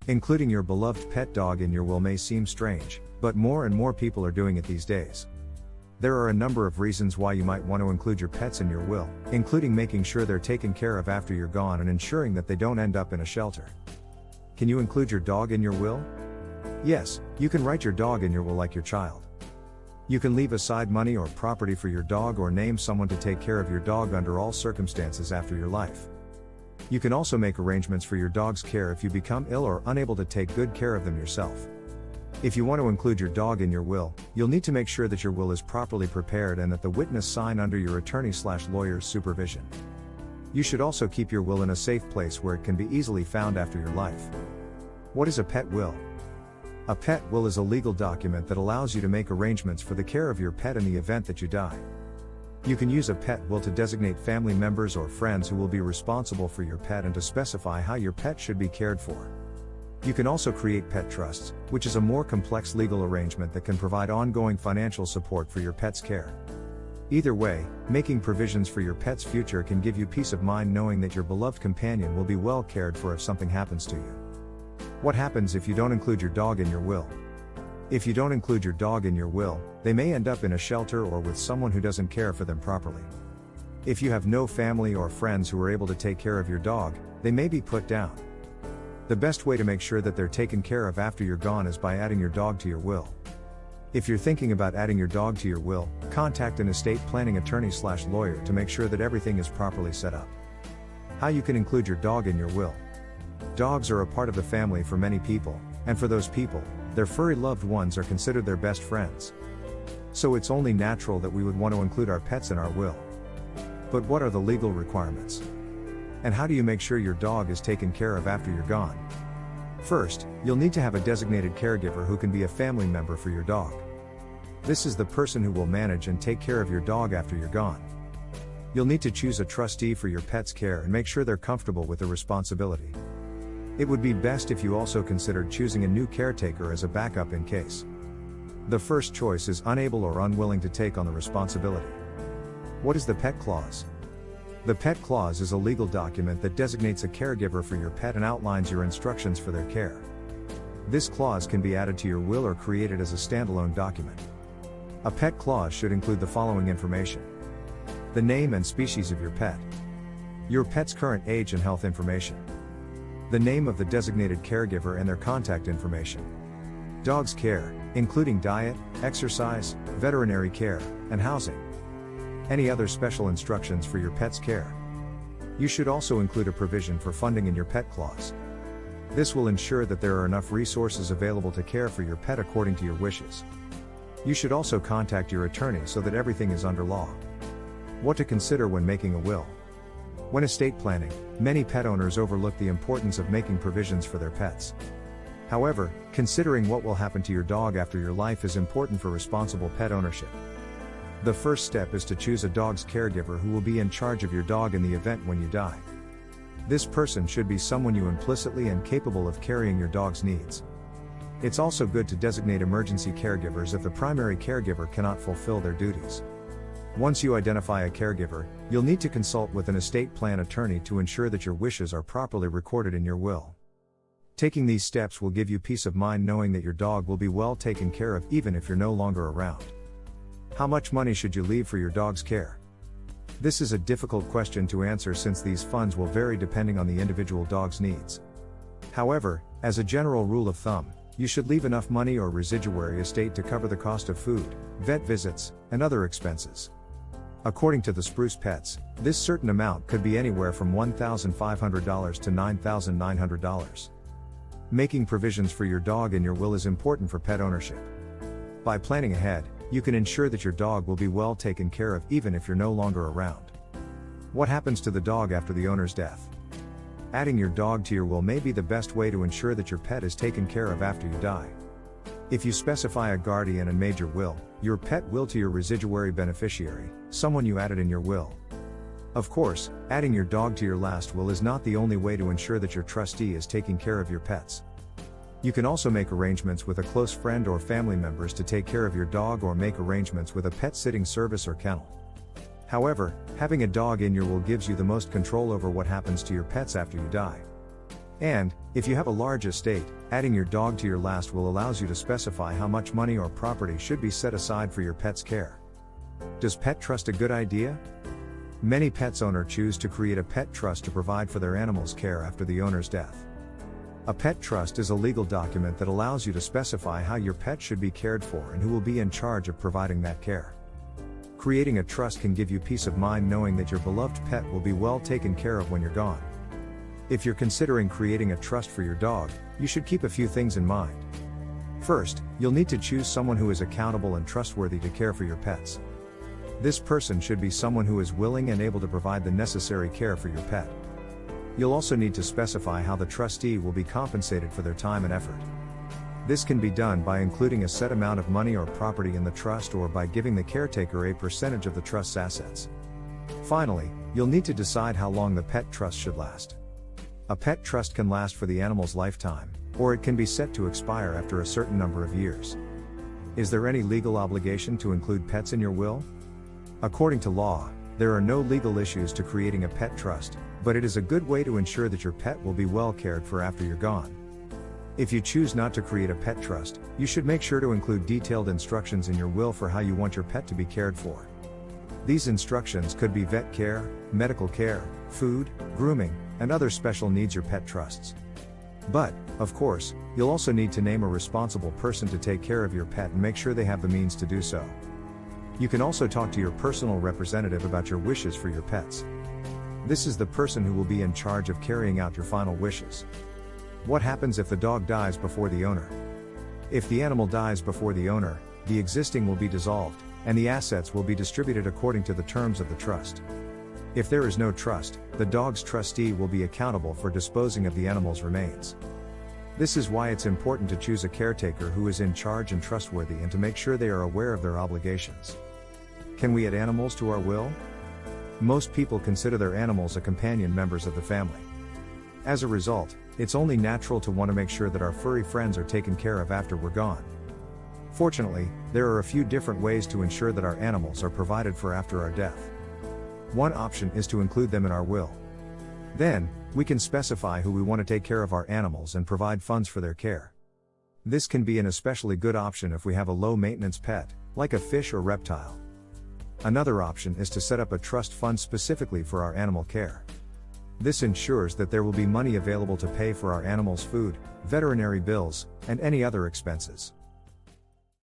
Including your beloved pet dog in your will may seem strange, but more and more people are doing it these days. There are a number of reasons why you might want to include your pets in your will, including making sure they're taken care of after you're gone and ensuring that they don't end up in a shelter. Can you include your dog in your will? Yes, you can write your dog in your will like your child. You can leave aside money or property for your dog or name someone to take care of your dog under all circumstances after your life. You can also make arrangements for your dog's care if you become ill or unable to take good care of them yourself. If you want to include your dog in your will, you'll need to make sure that your will is properly prepared and that the witness sign under your attorney/lawyer's supervision. You should also keep your will in a safe place where it can be easily found after your life. What is a pet will? A pet will is a legal document that allows you to make arrangements for the care of your pet in the event that you die. You can use a pet will to designate family members or friends who will be responsible for your pet and to specify how your pet should be cared for. You can also create pet trusts, which is a more complex legal arrangement that can provide ongoing financial support for your pet's care. Either way, making provisions for your pet's future can give you peace of mind knowing that your beloved companion will be well cared for if something happens to you. What happens if you don't include your dog in your will? If you don't include your dog in your will, they may end up in a shelter or with someone who doesn't care for them properly. If you have no family or friends who are able to take care of your dog, they may be put down. The best way to make sure that they're taken care of after you're gone is by adding your dog to your will. If you're thinking about adding your dog to your will, contact an estate planning attorney/lawyer to make sure that everything is properly set up. How you can include your dog in your will. Dogs are a part of the family for many people, and for those people, their furry loved ones are considered their best friends. So it's only natural that we would want to include our pets in our will. But what are the legal requirements? And how do you make sure your dog is taken care of after you're gone? First, you'll need to have a designated caregiver who can be a family member for your dog. This is the person who will manage and take care of your dog after you're gone. You'll need to choose a trustee for your pet's care and make sure they're comfortable with the responsibility. It would be best if you also considered choosing a new caretaker as a backup in case the first choice is unable or unwilling to take on the responsibility. What is the pet clause? The pet clause is a legal document that designates a caregiver for your pet and outlines your instructions for their care. This clause can be added to your will or created as a standalone document. A pet clause should include the following information: the name and species of your pet, your pet's current age and health information, the name of the designated caregiver and their contact information, dog's care, including diet, exercise, veterinary care, and housing, any other special instructions for your pet's care. You should also include a provision for funding in your pet clause. This will ensure that there are enough resources available to care for your pet according to your wishes. You should also contact your attorney so that everything is under law. What to consider when making a will. When estate planning, many pet owners overlook the importance of making provisions for their pets. However, considering what will happen to your dog after your life is important for responsible pet ownership. The first step is to choose a dog's caregiver who will be in charge of your dog in the event when you die. This person should be someone you implicitly and capable of carrying your dog's needs. It's also good to designate emergency caregivers if the primary caregiver cannot fulfill their duties. Once you identify a caregiver, you'll need to consult with an estate plan attorney to ensure that your wishes are properly recorded in your will. Taking these steps will give you peace of mind knowing that your dog will be well taken care of even if you're no longer around. How much money should you leave for your dog's care? This is a difficult question to answer since these funds will vary depending on the individual dog's needs. However, as a general rule of thumb, you should leave enough money or residuary estate to cover the cost of food, vet visits, and other expenses. According to the Spruce Pets, this certain amount could be anywhere from $1,500 to $9,900. Making provisions for your dog in your will is important for pet ownership. By planning ahead, you can ensure that your dog will be well taken care of even if you're no longer around. What happens to the dog after the owner's death? Adding your dog to your will may be the best way to ensure that your pet is taken care of after you die. If you specify a guardian and made your pet will to your residuary beneficiary, someone you added in your will. Of course, adding your dog to your last will is not the only way to ensure that your trustee is taking care of your pets. You can also make arrangements with a close friend or family members to take care of your dog or make arrangements with a pet sitting service or kennel. However, having a dog in your will gives you the most control over what happens to your pets after you die. And, if you have a large estate, adding your dog to your last will allows you to specify how much money or property should be set aside for your pet's care. Does pet trust a good idea? Many pets owners choose to create a pet trust to provide for their animal's care after the owner's death. A pet trust is a legal document that allows you to specify how your pet should be cared for and who will be in charge of providing that care. Creating a trust can give you peace of mind knowing that your beloved pet will be well taken care of when you're gone. If you're considering creating a trust for your dog, you should keep a few things in mind. First, you'll need to choose someone who is accountable and trustworthy to care for your pets. This person should be someone who is willing and able to provide the necessary care for your pet. You'll also need to specify how the trustee will be compensated for their time and effort. This can be done by including a set amount of money or property in the trust or by giving the caretaker a percentage of the trust's assets. Finally, you'll need to decide how long the pet trust should last. A pet trust can last for the animal's lifetime, or it can be set to expire after a certain number of years. Is there any legal obligation to include pets in your will? According to law, there are no legal issues to creating a pet trust, but it is a good way to ensure that your pet will be well cared for after you're gone. If you choose not to create a pet trust, you should make sure to include detailed instructions in your will for how you want your pet to be cared for. These instructions could be vet care, medical care, food, grooming, and other special needs your pet trusts. But, of course, you'll also need to name a responsible person to take care of your pet and make sure they have the means to do so. You can also talk to your personal representative about your wishes for your pets. This is the person who will be in charge of carrying out your final wishes. What happens if the dog dies before the owner? If the animal dies before the owner, the existing will be dissolved, and the assets will be distributed according to the terms of the trust. If there is no trust, the dog's trustee will be accountable for disposing of the animal's remains. This is why it's important to choose a caretaker who is in charge and trustworthy and to make sure they are aware of their obligations. Can we add animals to our will? Most people consider their animals as companion members of the family. As a result, it's only natural to want to make sure that our furry friends are taken care of after we're gone. Fortunately, there are a few different ways to ensure that our animals are provided for after our death. One option is to include them in our will. Then, we can specify who we want to take care of our animals and provide funds for their care. This can be an especially good option if we have a low-maintenance pet, like a fish or reptile. Another option is to set up a trust fund specifically for our animal care. This ensures that there will be money available to pay for our animals' food, veterinary bills, and any other expenses.